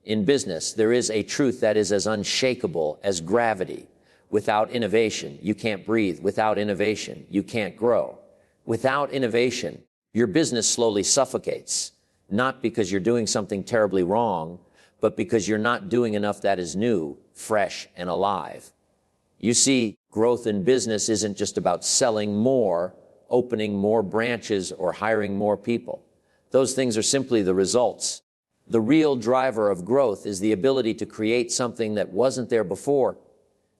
In business, there is a truth that is as unshakable as gravity. Without innovation, you can't breathe. Without innovation, you can't grow. Without innovation, your business slowly suffocates, not because you're doing something terribly wrong, but because you're not doing enough that is new, fresh, and alive. You see, growth in business isn't just about selling more, opening more branches, or hiring more people. Those things are simply the results. The real driver of growth is the ability to create something that wasn't there before,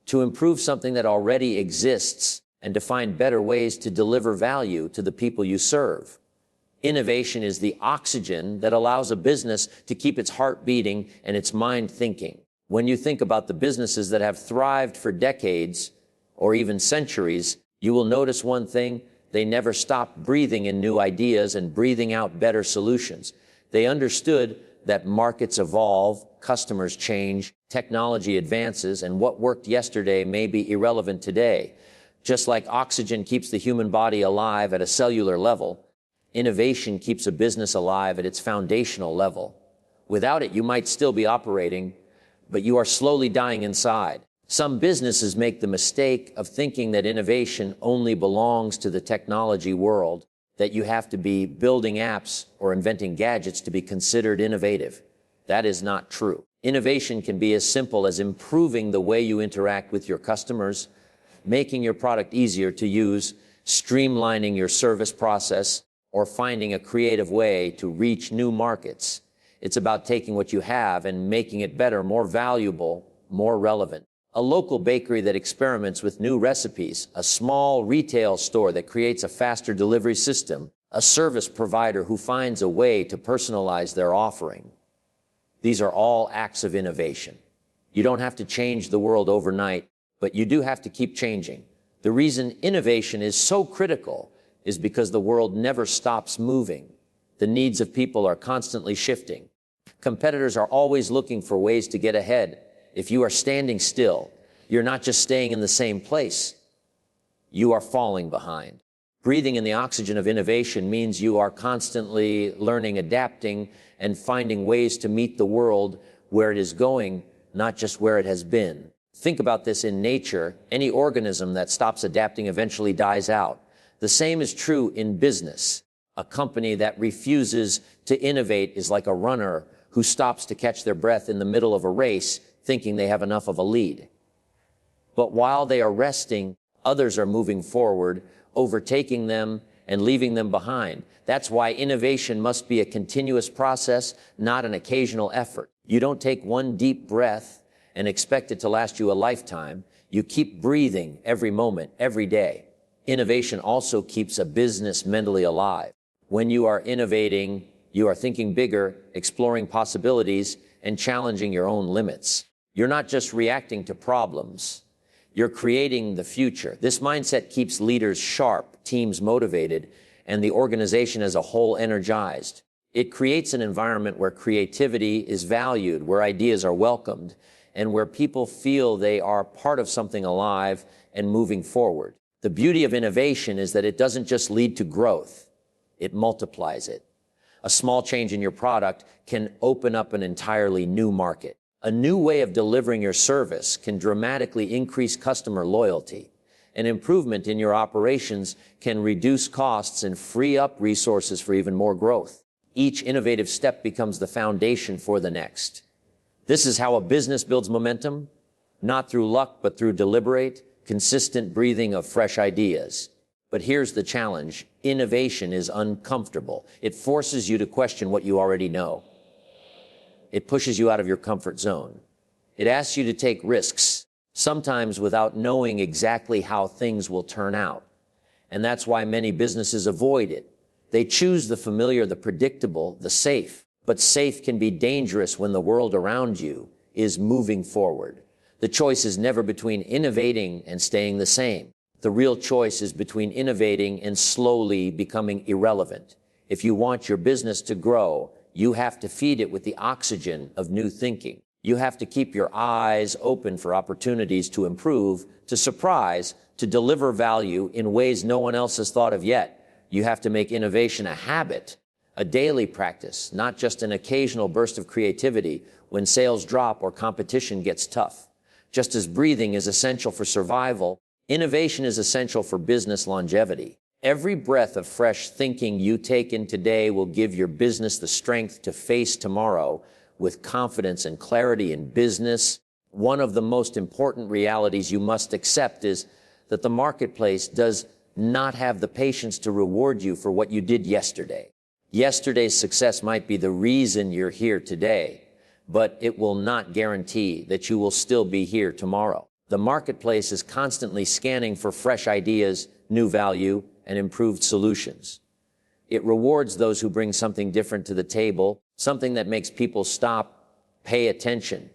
to improve something that already exists, and to find better ways to deliver value to the people you serve. Innovation is the oxygen that allows a business to keep its heart beating and its mind thinking. When you think about the businesses that have thrived for decades or even centuries, you will notice one thing: they never stopped breathing in new ideas and breathing out better solutions. They understood that markets evolve, customers change, technology advances, and what worked yesterday may be irrelevant today. Just like oxygen keeps the human body alive at a cellular level, innovation keeps a business alive at its foundational level. Without it, you might still be operating, but you are slowly dying inside. Some businesses make the mistake of thinking that innovation only belongs to the technology world, that you have to be building apps or inventing gadgets to be considered innovative. That is not true. Innovation can be as simple as improving the way you interact with your customers, making your product easier to use, streamlining your service process, or finding a creative way to reach new markets. It's about taking what you have and making it better, more valuable, more relevant. A local bakery that experiments with new recipes, a small retail store that creates a faster delivery system, a service provider who finds a way to personalize their offering. These are all acts of innovation. You don't have to change the world overnight, but you do have to keep changing. The reason innovation is so critical is because the world never stops moving. The needs of people are constantly shifting. Competitors are always looking for ways to get ahead. If you are standing still, you're not just staying in the same place. You are falling behind. Breathing in the oxygen of innovation means you are constantly learning, adapting, and finding ways to meet the world where it is going, not just where it has been. Think about this in nature. Any organism that stops adapting eventually dies out. The same is true in business. A company that refuses to innovate is like a runner who stops to catch their breath in the middle of a race, thinking they have enough of a lead. But while they are resting, others are moving forward, overtaking them and leaving them behind. That's why innovation must be a continuous process, not an occasional effort. You don't take one deep breath and expect it to last you a lifetime. You keep breathing every moment, every day. Innovation also keeps a business mentally alive. When you are innovating, you are thinking bigger, exploring possibilities, and challenging your own limits. You're not just reacting to problems. You're creating the future. This mindset keeps leaders sharp, teams motivated, and the organization as a whole energized. It creates an environment where creativity is valued, where ideas are welcomed, and where people feel they are part of something alive and moving forward. The beauty of innovation is that it doesn't just lead to growth, it multiplies it. A small change in your product can open up an entirely new market. A new way of delivering your service can dramatically increase customer loyalty. An improvement in your operations can reduce costs and free up resources for even more growth. Each innovative step becomes the foundation for the next. This is how a business builds momentum, not through luck, but through deliberate, consistent breathing of fresh ideas. But here's the challenge. Innovation is uncomfortable. It forces you to question what you already know. It pushes you out of your comfort zone. It asks you to take risks, sometimes without knowing exactly how things will turn out. And that's why many businesses avoid it. They choose the familiar, the predictable, the safe. But safe can be dangerous when the world around you is moving forward. The choice is never between innovating and staying the same. The real choice is between innovating and slowly becoming irrelevant. If you want your business to grow, you have to feed it with the oxygen of new thinking. You have to keep your eyes open for opportunities to improve, to surprise, to deliver value in ways no one else has thought of yet. You have to make innovation a habit, a daily practice, not just an occasional burst of creativity when sales drop or competition gets tough. Just as breathing is essential for survival, innovation is essential for business longevity. Every breath of fresh thinking you take in today will give your business the strength to face tomorrow with confidence and clarity in business. One of the most important realities you must accept is that the marketplace does not have the patience to reward you for what you did yesterday. Yesterday's success might be the reason you're here today, but it will not guarantee that you will still be here tomorrow. The marketplace is constantly scanning for fresh ideas, new value, and improved solutions. It rewards those who bring something different to the table, something that makes people stop, pay attention,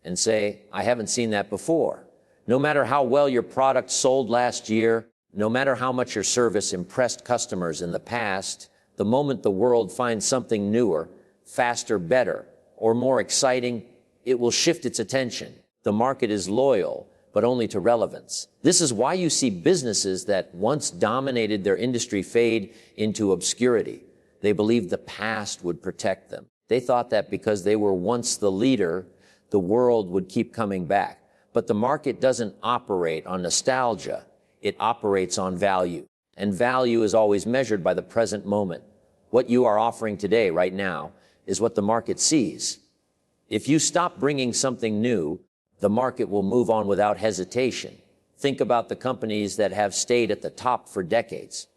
and say, I haven't seen that before. No matter how well your product sold last year, no matter how much your service impressed customers in the past, the moment the world finds something newer, faster, better, or more exciting, it will shift its attention. The market is loyal, but only to relevance. This is why you see businesses that once dominated their industry fade into obscurity. They believed the past would protect them. They thought that because they were once the leader, the world would keep coming back. But the market doesn't operate on nostalgia. It operates on value. And value is always measured by the present moment. What you are offering today, right now, is what the market sees. If you stop bringing something new, the market will move on without hesitation. Think about the companies that have stayed at the top for decades.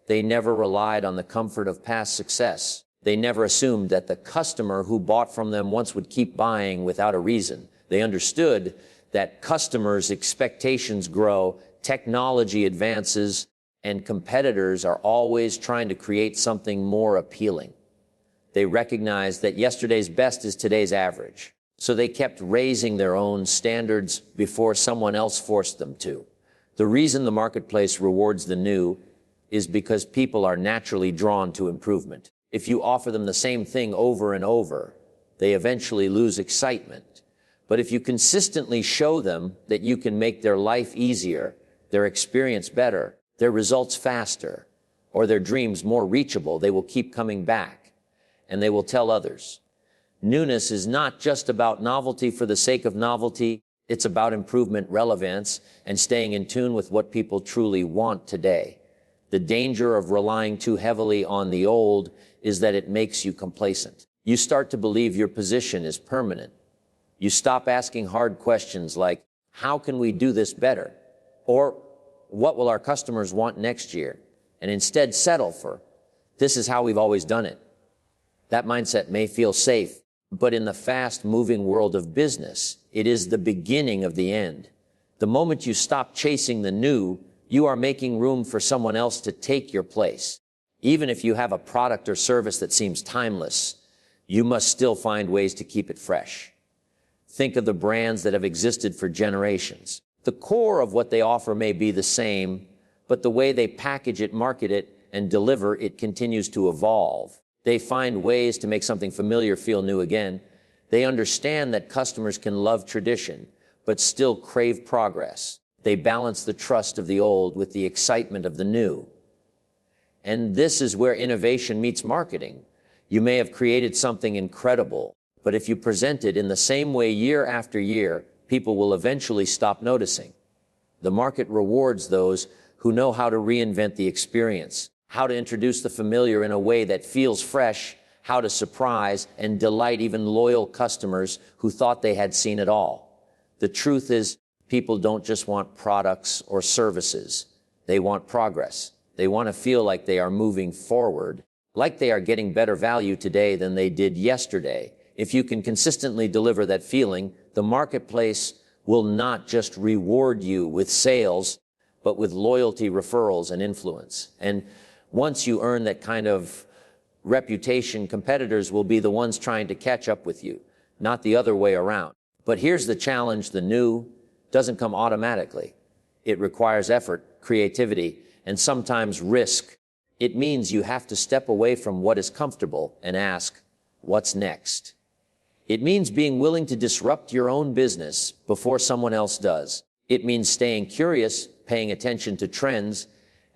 They never relied on the comfort of past success. They never assumed that the customer who bought from them once would keep buying without a reason. They understood that customers' expectations grow, technology advances, and competitors are always trying to create something more appealing. They recognized that yesterday's best is today's average. So they kept raising their own standards before someone else forced them to. The reason the marketplace rewards the new is because people are naturally drawn to improvement. If you offer them the same thing over and over, they eventually lose excitement. But if you consistently show them that you can make their life easier, their experience better, their results faster, or their dreams more reachable, they will keep coming back, and they will tell others. Newness is not just about novelty for the sake of novelty. It's about improvement, relevance, and staying in tune with what people truly want today. The danger of relying too heavily on the old is that it makes you complacent. You start to believe your position is permanent. You stop asking hard questions like, how can we do this better? Or, what will our customers want next year? And instead settle for, this is how we've always done it. That mindset may feel safe, but in the fast-moving world of business, it is the beginning of the end. The moment you stop chasing the new, you are making room for someone else to take your place. Even if you have a product or service that seems timeless, you must still find ways to keep it fresh. Think of the brands that have existed for generations. The core of what they offer may be the same, but the way they package it, market it, and deliver it continues to evolve. They find ways to make something familiar feel new again. They understand that customers can love tradition, but still crave progress. They balance the trust of the old with the excitement of the new. And this is where innovation meets marketing. You may have created something incredible, but if you present it in the same way year after year, people will eventually stop noticing. The market rewards those who know how to reinvent the experience, how to introduce the familiar in a way that feels fresh, how to surprise and delight even loyal customers who thought they had seen it all. The truth is, people don't just want products or services. They want progress. They want to feel like they are moving forward, like they are getting better value today than they did yesterday. If you can consistently deliver that feeling, the marketplace will not just reward you with sales, but with loyalty, referrals, and influence. And once you earn that kind of reputation, competitors will be the ones trying to catch up with you, not the other way around. But here's the challenge: the new doesn't come automatically. It requires effort, creativity, and sometimes risk. It means you have to step away from what is comfortable and ask, what's next? It means being willing to disrupt your own business before someone else does. It means staying curious, paying attention to trends,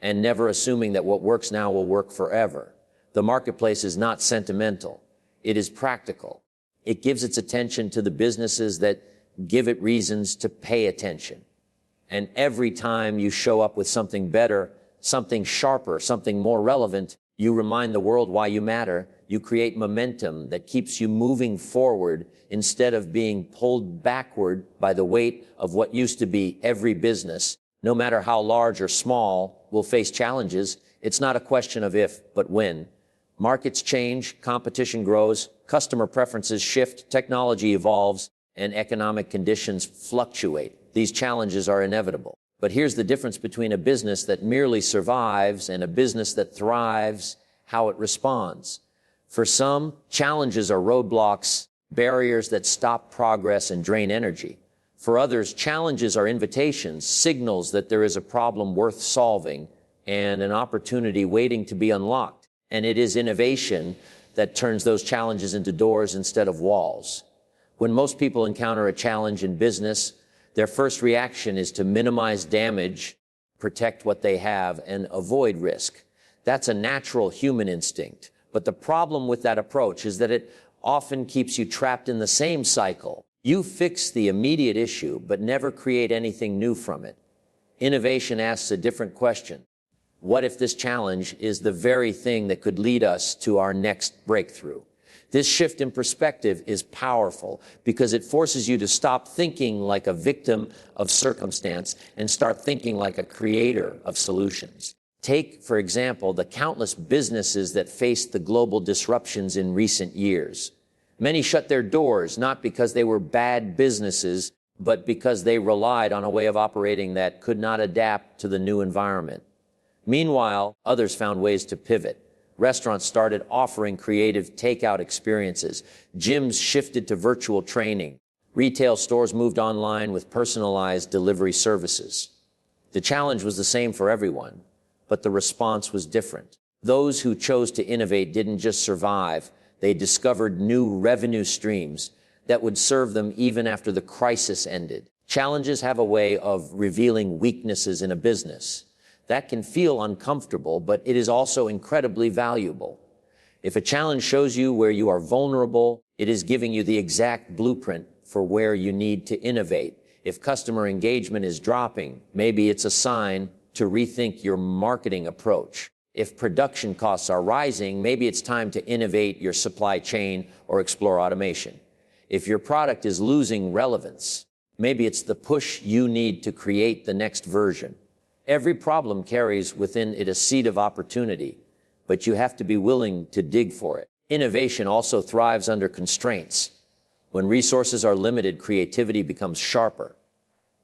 and never assuming that what works now will work forever. The marketplace is not sentimental. It is practical. It gives its attention to the businesses that give it reasons to pay attention. And every time you show up with something better, something sharper, something more relevant, you remind the world why you matter. You create momentum that keeps you moving forward instead of being pulled backward by the weight of what used to be every business. No matter how large or small, will face challenges. It's not a question of if, but when. Markets change, competition grows, customer preferences shift, technology evolves, and economic conditions fluctuate. These challenges are inevitable. But here's the difference between a business that merely survives and a business that thrives: how it responds. For some, challenges are roadblocks, barriers that stop progress and drain energy. For others, challenges are invitations, signals that there is a problem worth solving and an opportunity waiting to be unlocked. And it is innovation that turns those challenges into doors instead of walls. When most people encounter a challenge in business, their first reaction is to minimize damage, protect what they have, and avoid risk. That's a natural human instinct. But the problem with that approach is that it often keeps you trapped in the same cycle. You fix the immediate issue, but never create anything new from it. Innovation asks a different question. What if this challenge is the very thing that could lead us to our next breakthrough? This shift in perspective is powerful because it forces you to stop thinking like a victim of circumstance and start thinking like a creator of solutions. Take, for example, the countless businesses that faced the global disruptions in recent years. Many shut their doors not because they were bad businesses, but because they relied on a way of operating that could not adapt to the new environment. Meanwhile, others found ways to pivot. Restaurants started offering creative takeout experiences. Gyms shifted to virtual training. Retail stores moved online with personalized delivery services. The challenge was the same for everyone, but the response was different. Those who chose to innovate didn't just survive. They discovered new revenue streams that would serve them even after the crisis ended. Challenges have a way of revealing weaknesses in a business. That can feel uncomfortable, but it is also incredibly valuable. If a challenge shows you where you are vulnerable, it is giving you the exact blueprint for where you need to innovate. If customer engagement is dropping, maybe it's a sign to rethink your marketing approach. If production costs are rising, maybe it's time to innovate your supply chain or explore automation. If your product is losing relevance, maybe it's the push you need to create the next version. Every problem carries within it a seed of opportunity, but you have to be willing to dig for it. Innovation also thrives under constraints. When resources are limited, creativity becomes sharper.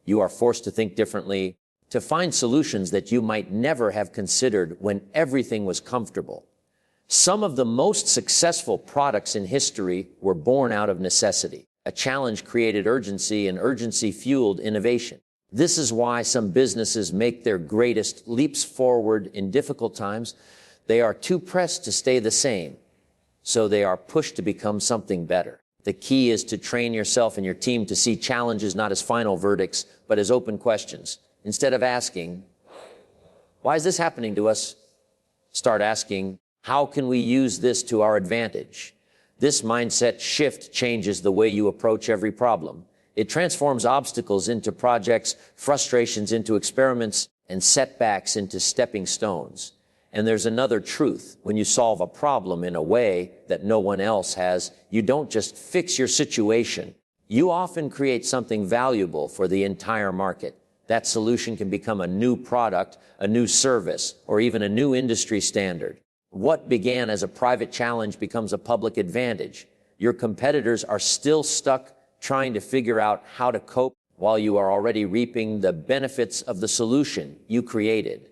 You are forced to think differently, to find solutions that you might never have considered when everything was comfortable. Some of the most successful products in history were born out of necessity. A challenge created urgency, and urgency fueled innovation. This is why some businesses make their greatest leaps forward in difficult times. They are too pressed to stay the same, so they are pushed to become something better. The key is to train yourself and your team to see challenges not as final verdicts, but as open questions. Instead of asking, why is this happening to us? Start asking, how can we use this to our advantage? This mindset shift changes the way you approach every problem. It transforms obstacles into projects, frustrations into experiments, and setbacks into stepping stones. And there's another truth. When you solve a problem in a way that no one else has, you don't just fix your situation. You often create something valuable for the entire market. That solution can become a new product, a new service, or even a new industry standard. What began as a private challenge becomes a public advantage. Your competitors are still stuck trying to figure out how to cope while you are already reaping the benefits of the solution you created.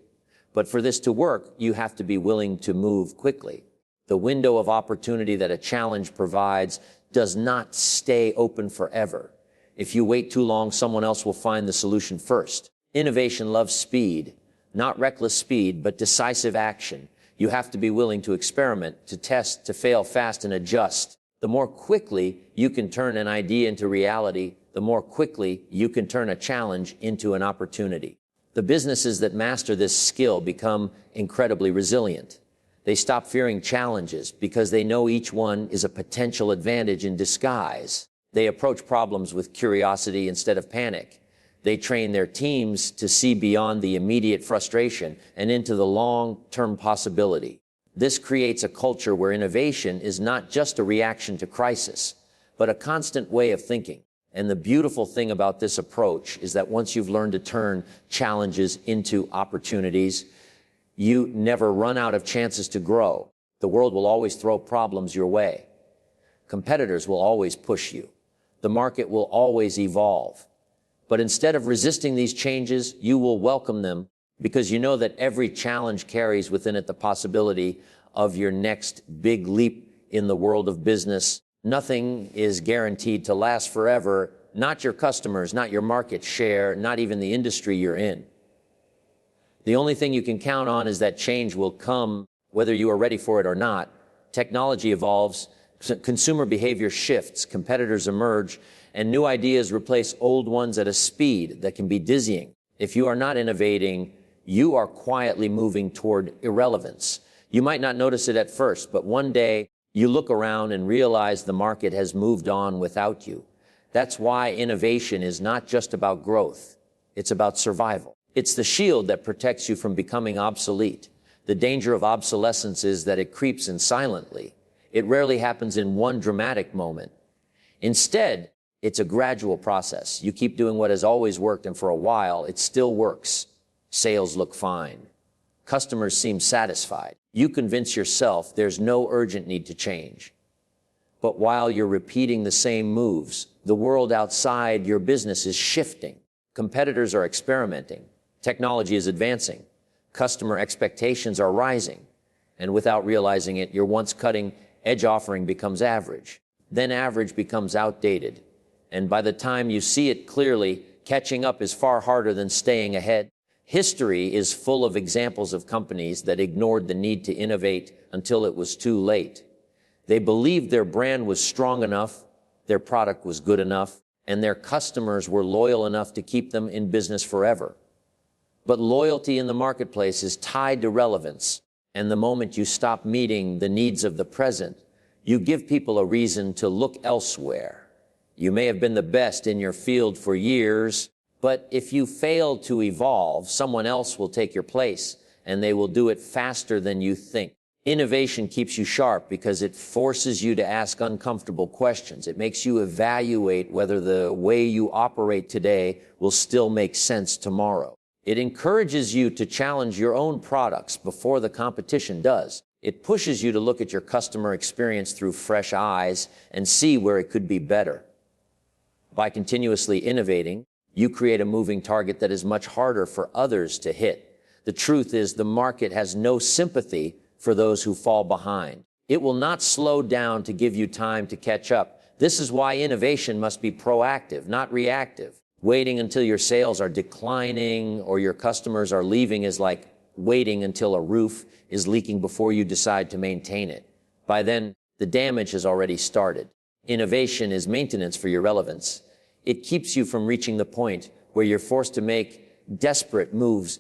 But for this to work, you have to be willing to move quickly. The window of opportunity that a challenge provides does not stay open forever. If you wait too long, someone else will find the solution first. Innovation loves speed, not reckless speed, but decisive action. You have to be willing to experiment, to test, to fail fast and adjust. The more quickly you can turn an idea into reality, the more quickly you can turn a challenge into an opportunity. The businesses that master this skill become incredibly resilient. They stop fearing challenges because they know each one is a potential advantage in disguise. They approach problems with curiosity instead of panic. They train their teams to see beyond the immediate frustration and into the long-term possibility. This creates a culture where innovation is not just a reaction to crisis, but a constant way of thinking. And the beautiful thing about this approach is that once you've learned to turn challenges into opportunities, you never run out of chances to grow. The world will always throw problems your way. Competitors will always push you. The market will always evolve. But instead of resisting these changes, you will welcome them because you know that every challenge carries within it the possibility of your next big leap in the world of business. Nothing is guaranteed to last forever, not your customers, not your market share, not even the industry you're in. The only thing you can count on is that change will come whether you are ready for it or not. Technology evolves, consumer behavior shifts, competitors emerge, and new ideas replace old ones at a speed that can be dizzying. If you are not innovating, you are quietly moving toward irrelevance. You might not notice it at first, but one day you look around and realize the market has moved on without you. That's why innovation is not just about growth. It's about survival. It's the shield that protects you from becoming obsolete. The danger of obsolescence is that it creeps in silently. It rarely happens in one dramatic moment. Instead, it's a gradual process. You keep doing what has always worked, and for a while, it still works. Sales look fine. Customers seem satisfied. You convince yourself there's no urgent need to change. But while you're repeating the same moves, the world outside your business is shifting. Competitors are experimenting. Technology is advancing. Customer expectations are rising. And without realizing it, your once cutting-edge offering becomes average. Then average becomes outdated. And by the time you see it clearly, catching up is far harder than staying ahead. History is full of examples of companies that ignored the need to innovate until it was too late. They believed their brand was strong enough, their product was good enough, and their customers were loyal enough to keep them in business forever. But loyalty in the marketplace is tied to relevance, and the moment you stop meeting the needs of the present, you give people a reason to look elsewhere. You may have been the best in your field for years, but if you fail to evolve, someone else will take your place, and they will do it faster than you think. Innovation keeps you sharp because it forces you to ask uncomfortable questions. It makes you evaluate whether the way you operate today will still make sense tomorrow. It encourages you to challenge your own products before the competition does. It pushes you to look at your customer experience through fresh eyes and see where it could be better. By continuously innovating, you create a moving target that is much harder for others to hit. The truth is, the market has no sympathy for those who fall behind. It will not slow down to give you time to catch up. This is why innovation must be proactive, not reactive. Waiting until your sales are declining or your customers are leaving is like waiting until a roof is leaking before you decide to maintain it. By then, the damage has already started. Innovation is maintenance for your relevance. It keeps you from reaching the point where you're forced to make desperate moves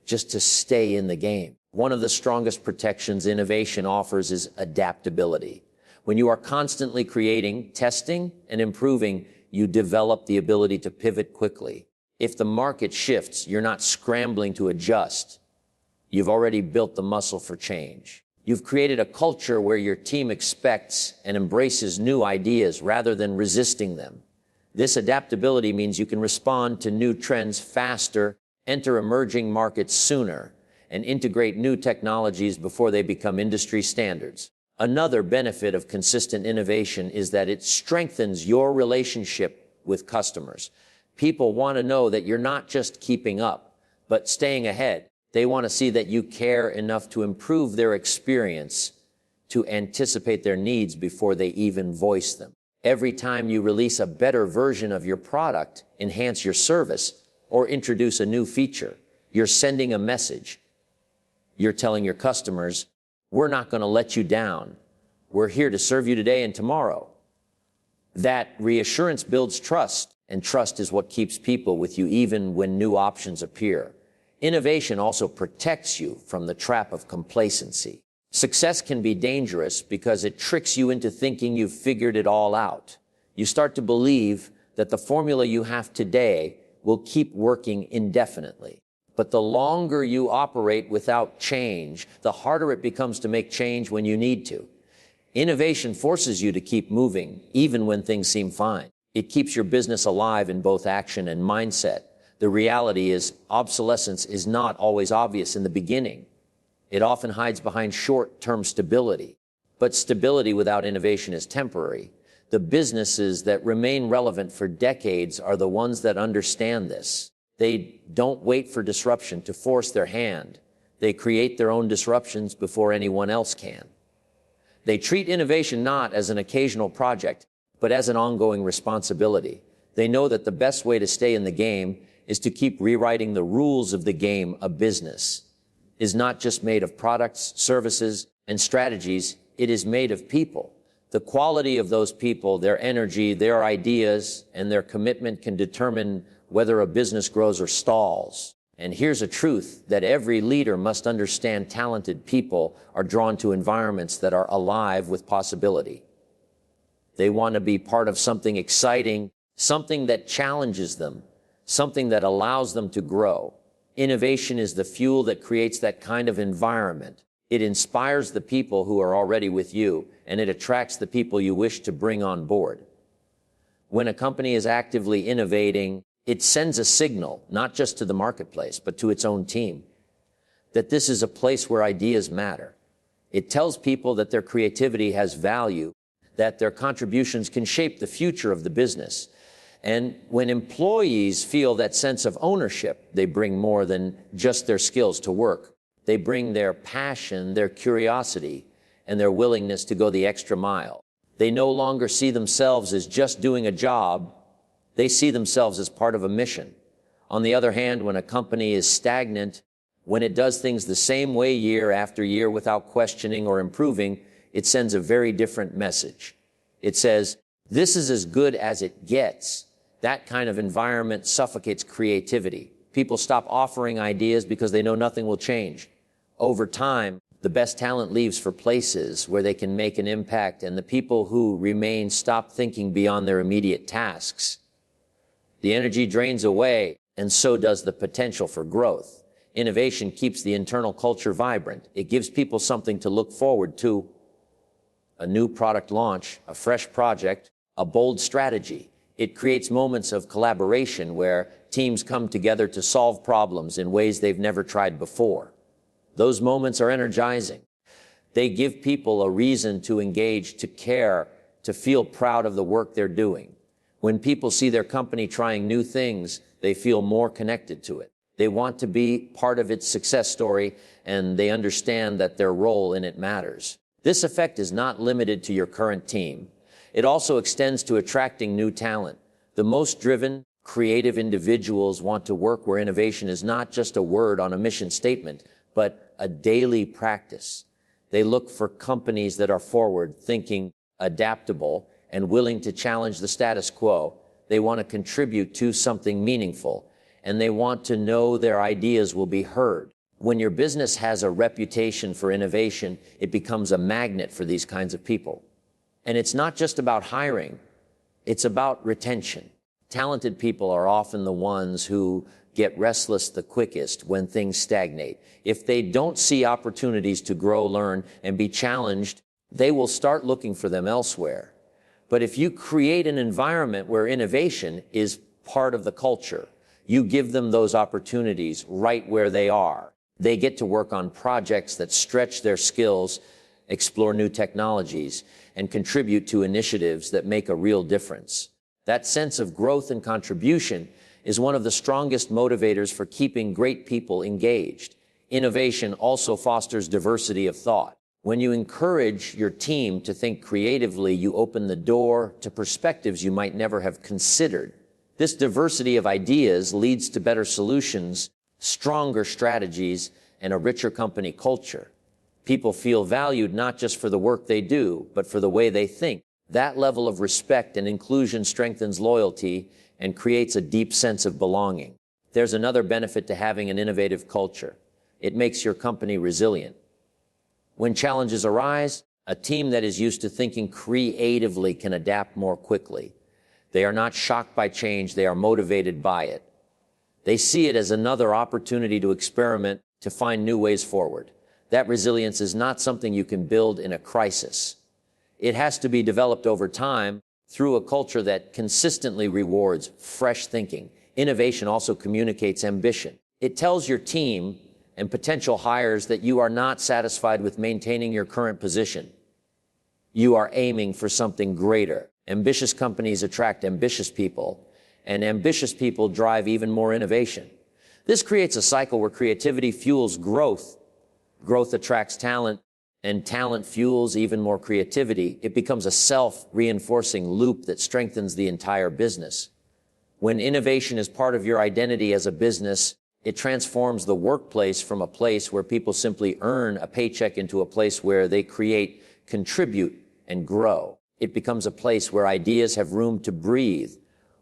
just to stay in the game. One of the strongest protections innovation offers is adaptability. When you are constantly creating, testing, and improving, you develop the ability to pivot quickly. If the market shifts, you're not scrambling to adjust. You've already built the muscle for change. You've created a culture where your team expects and embraces new ideas rather than resisting them. This adaptability means you can respond to new trends faster, enter emerging markets sooner, and integrate new technologies before they become industry standards. Another benefit of consistent innovation is that it strengthens your relationship with customers. People want to know that you're not just keeping up, but staying ahead. They want to see that you care enough to improve their experience, to anticipate their needs before they even voice them. Every time you release a better version of your product, enhance your service, or introduce a new feature, you're sending a message. You're telling your customers, we're not going to let you down. We're here to serve you today and tomorrow. That reassurance builds trust, and trust is what keeps people with you even when new options appear. Innovation also protects you from the trap of complacency. Success can be dangerous because it tricks you into thinking you've figured it all out. You start to believe that the formula you have today will keep working indefinitely. But the longer you operate without change, the harder it becomes to make change when you need to. Innovation forces you to keep moving, even when things seem fine. It keeps your business alive in both action and mindset. The reality is, obsolescence is not always obvious in the beginning. It often hides behind short-term stability. But stability without innovation is temporary. The businesses that remain relevant for decades are the ones that understand this. They don't wait for disruption to force their hand. They create their own disruptions before anyone else can. They treat innovation not as an occasional project, but as an ongoing responsibility. They know that the best way to stay in the game is to keep rewriting the rules of the game. A business is not just made of products, services, and strategies. It is made of people. The quality of those people, their energy, their ideas, and their commitment can determine whether a business grows or stalls. And here's a truth that every leader must understand: talented people are drawn to environments that are alive with possibility. They want to be part of something exciting, something that challenges them, something that allows them to grow. Innovation is the fuel that creates that kind of environment. It inspires the people who are already with you, and it attracts the people you wish to bring on board. When a company is actively innovating, it sends a signal, not just to the marketplace, but to its own team, that this is a place where ideas matter. It tells people that their creativity has value, that their contributions can shape the future of the business. And when employees feel that sense of ownership, they bring more than just their skills to work. They bring their passion, their curiosity, and their willingness to go the extra mile. They no longer see themselves as just doing a job. They see themselves as part of a mission. On the other hand, when a company is stagnant, when it does things the same way year after year without questioning or improving, it sends a very different message. It says, this is as good as it gets. That kind of environment suffocates creativity. People stop offering ideas because they know nothing will change. Over time, the best talent leaves for places where they can make an impact, and the people who remain stop thinking beyond their immediate tasks. The energy drains away, and so does the potential for growth. Innovation keeps the internal culture vibrant. It gives people something to look forward to: a new product launch, a fresh project, a bold strategy. It creates moments of collaboration where teams come together to solve problems in ways they've never tried before. Those moments are energizing. They give people a reason to engage, to care, to feel proud of the work they're doing. When people see their company trying new things, they feel more connected to it. They want to be part of its success story, and they understand that their role in it matters. This effect is not limited to your current team. It also extends to attracting new talent. The most driven, creative individuals want to work where innovation is not just a word on a mission statement, but a daily practice. They look for companies that are forward-thinking, adaptable, and willing to challenge the status quo. They want to contribute to something meaningful, and they want to know their ideas will be heard. When your business has a reputation for innovation, it becomes a magnet for these kinds of people. And it's not just about hiring, it's about retention. Talented people are often the ones who get restless the quickest when things stagnate. If they don't see opportunities to grow, learn, and be challenged, they will start looking for them elsewhere. But if you create an environment where innovation is part of the culture, you give them those opportunities right where they are. They get to work on projects that stretch their skills, explore new technologies, and contribute to initiatives that make a real difference. That sense of growth and contribution is one of the strongest motivators for keeping great people engaged. Innovation also fosters diversity of thought. When you encourage your team to think creatively, you open the door to perspectives you might never have considered. This diversity of ideas leads to better solutions, stronger strategies, and a richer company culture. People feel valued not just for the work they do, but for the way they think. That level of respect and inclusion strengthens loyalty and creates a deep sense of belonging. There's another benefit to having an innovative culture. It makes your company resilient. When challenges arise, a team that is used to thinking creatively can adapt more quickly. They are not shocked by change, they are motivated by it. They see it as another opportunity to experiment, to find new ways forward. That resilience is not something you can build in a crisis. It has to be developed over time through a culture that consistently rewards fresh thinking. Innovation also communicates ambition. It tells your team and potential hires that you are not satisfied with maintaining your current position. You are aiming for something greater. Ambitious companies attract ambitious people, and ambitious people drive even more innovation. This creates a cycle where creativity fuels growth. Growth attracts talent, and talent fuels even more creativity. It becomes a self-reinforcing loop that strengthens the entire business. When innovation is part of your identity as a business, it transforms the workplace from a place where people simply earn a paycheck into a place where they create, contribute, and grow. It becomes a place where ideas have room to breathe,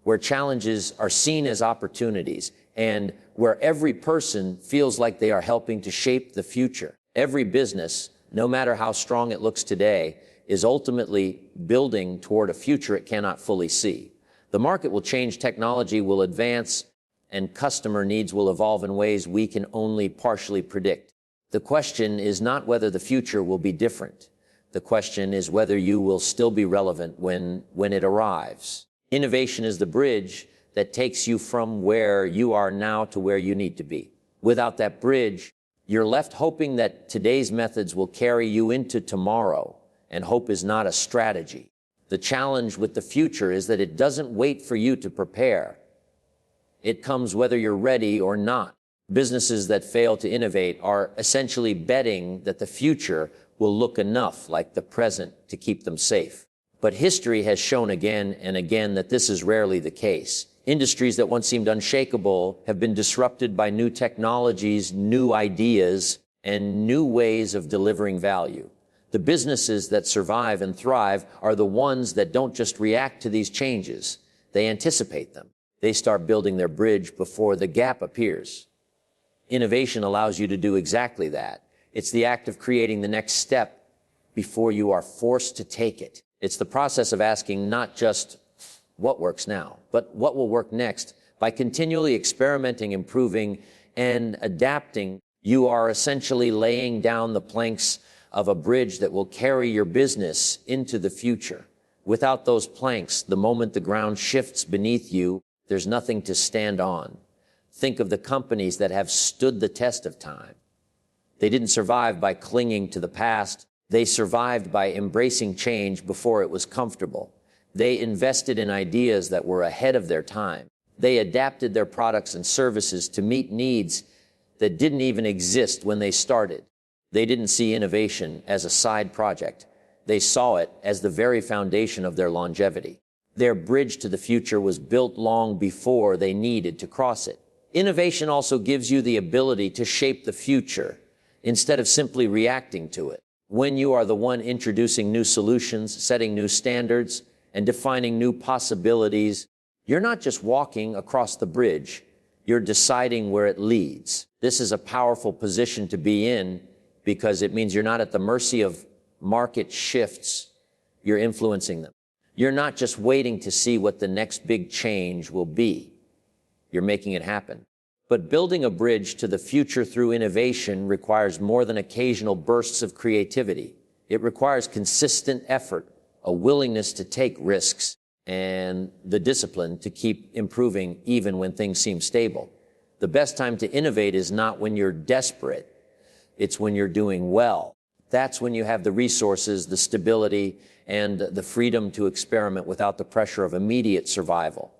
where challenges are seen as opportunities, and where every person feels like they are helping to shape the future. Every business, no matter how strong it looks today, is ultimately building toward a future it cannot fully see. The market will change, technology will advance, and customer needs will evolve in ways we can only partially predict. The question is not whether the future will be different. The question is whether you will still be relevant when it arrives. Innovation is the bridge that takes you from where you are now to where you need to be. Without that bridge, you're left hoping that today's methods will carry you into tomorrow, and hope is not a strategy. The challenge with the future is that it doesn't wait for you to prepare. It comes whether you're ready or not. Businesses that fail to innovate are essentially betting that the future will look enough like the present to keep them safe. But history has shown again and again that this is rarely the case. Industries that once seemed unshakable have been disrupted by new technologies, new ideas, and new ways of delivering value. The businesses that survive and thrive are the ones that don't just react to these changes. They anticipate them. They start building their bridge before the gap appears. Innovation allows you to do exactly that. It's the act of creating the next step before you are forced to take it. It's the process of asking not just what works now, but what will work next. By continually experimenting, improving, and adapting, you are essentially laying down the planks of a bridge that will carry your business into the future. Without those planks, the moment the ground shifts beneath you, there's nothing to stand on. Think of the companies that have stood the test of time. They didn't survive by clinging to the past. They survived by embracing change before it was comfortable. They invested in ideas that were ahead of their time. They adapted their products and services to meet needs that didn't even exist when they started. They didn't see innovation as a side project. They saw it as the very foundation of their longevity. Their bridge to the future was built long before they needed to cross it. Innovation also gives you the ability to shape the future instead of simply reacting to it. When you are the one introducing new solutions, setting new standards, and defining new possibilities, you're not just walking across the bridge, you're deciding where it leads. This is a powerful position to be in because it means you're not at the mercy of market shifts, you're influencing them. You're not just waiting to see what the next big change will be, you're making it happen. But building a bridge to the future through innovation requires more than occasional bursts of creativity. It requires consistent effort, a willingness to take risks, and the discipline to keep improving even when things seem stable. The best time to innovate is not when you're desperate, it's when you're doing well. That's when you have the resources, the stability, and the freedom to experiment without the pressure of immediate survival.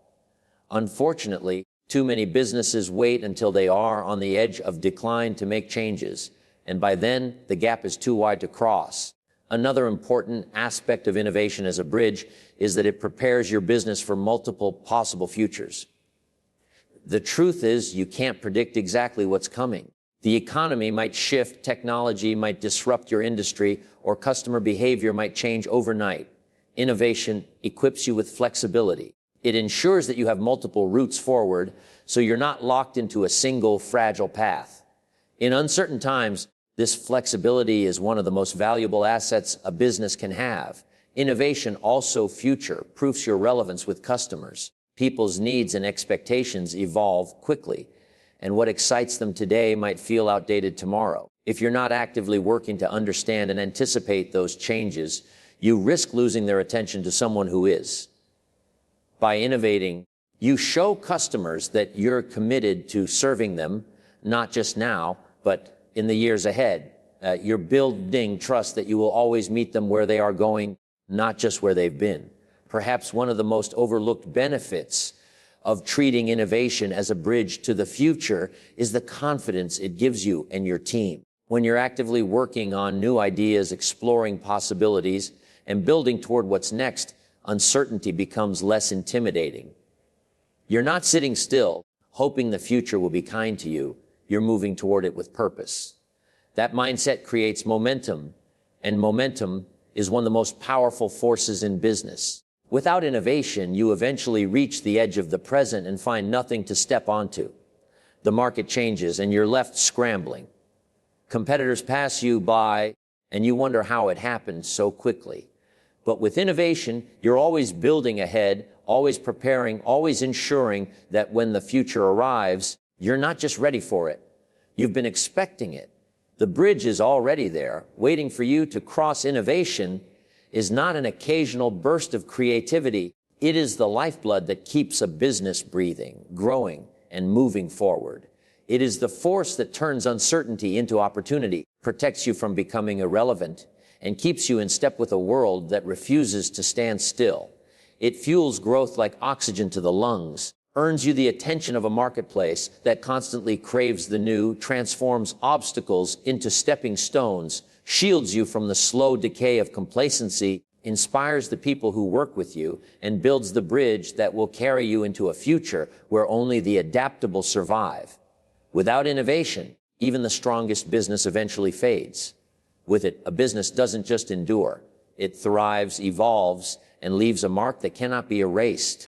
Unfortunately, too many businesses wait until they are on the edge of decline to make changes, and by then, the gap is too wide to cross. Another important aspect of innovation as a bridge is that it prepares your business for multiple possible futures. The truth is, you can't predict exactly what's coming. The economy might shift, technology might disrupt your industry, or customer behavior might change overnight. Innovation equips you with flexibility. It ensures that you have multiple routes forward, so you're not locked into a single fragile path. In uncertain times, This flexibility is one of the most valuable assets a business can have. Innovation also future-proofs your relevance with customers. People's needs and expectations evolve quickly, and what excites them today might feel outdated tomorrow. If you're not actively working to understand and anticipate those changes, you risk losing their attention to someone who is. By innovating, you show customers that you're committed to serving them, not just now, but in the years ahead. You're building trust that you will always meet them where they are going, not just where they've been. Perhaps one of the most overlooked benefits of treating innovation as a bridge to the future is the confidence it gives you and your team. When you're actively working on new ideas, exploring possibilities, and building toward what's next, uncertainty becomes less intimidating. You're not sitting still, hoping the future will be kind to you. You're moving toward it with purpose. That mindset creates momentum, and momentum is one of the most powerful forces in business. Without innovation, you eventually reach the edge of the present and find nothing to step onto. The market changes and you're left scrambling. Competitors pass you by and you wonder how it happened so quickly. But with innovation, you're always building ahead, always preparing, always ensuring that when the future arrives, you're not just ready for it. You've been expecting it. The bridge is already there, waiting for you to cross. Innovation is not an occasional burst of creativity. It is the lifeblood that keeps a business breathing, growing, and moving forward. It is the force that turns uncertainty into opportunity, protects you from becoming irrelevant, and keeps you in step with a world that refuses to stand still. It fuels growth like oxygen to the lungs, earns you the attention of a marketplace that constantly craves the new, transforms obstacles into stepping stones, shields you from the slow decay of complacency, inspires the people who work with you, and builds the bridge that will carry you into a future where only the adaptable survive. Without innovation, even the strongest business eventually fades. With it, a business doesn't just endure. It thrives, evolves, and leaves a mark that cannot be erased.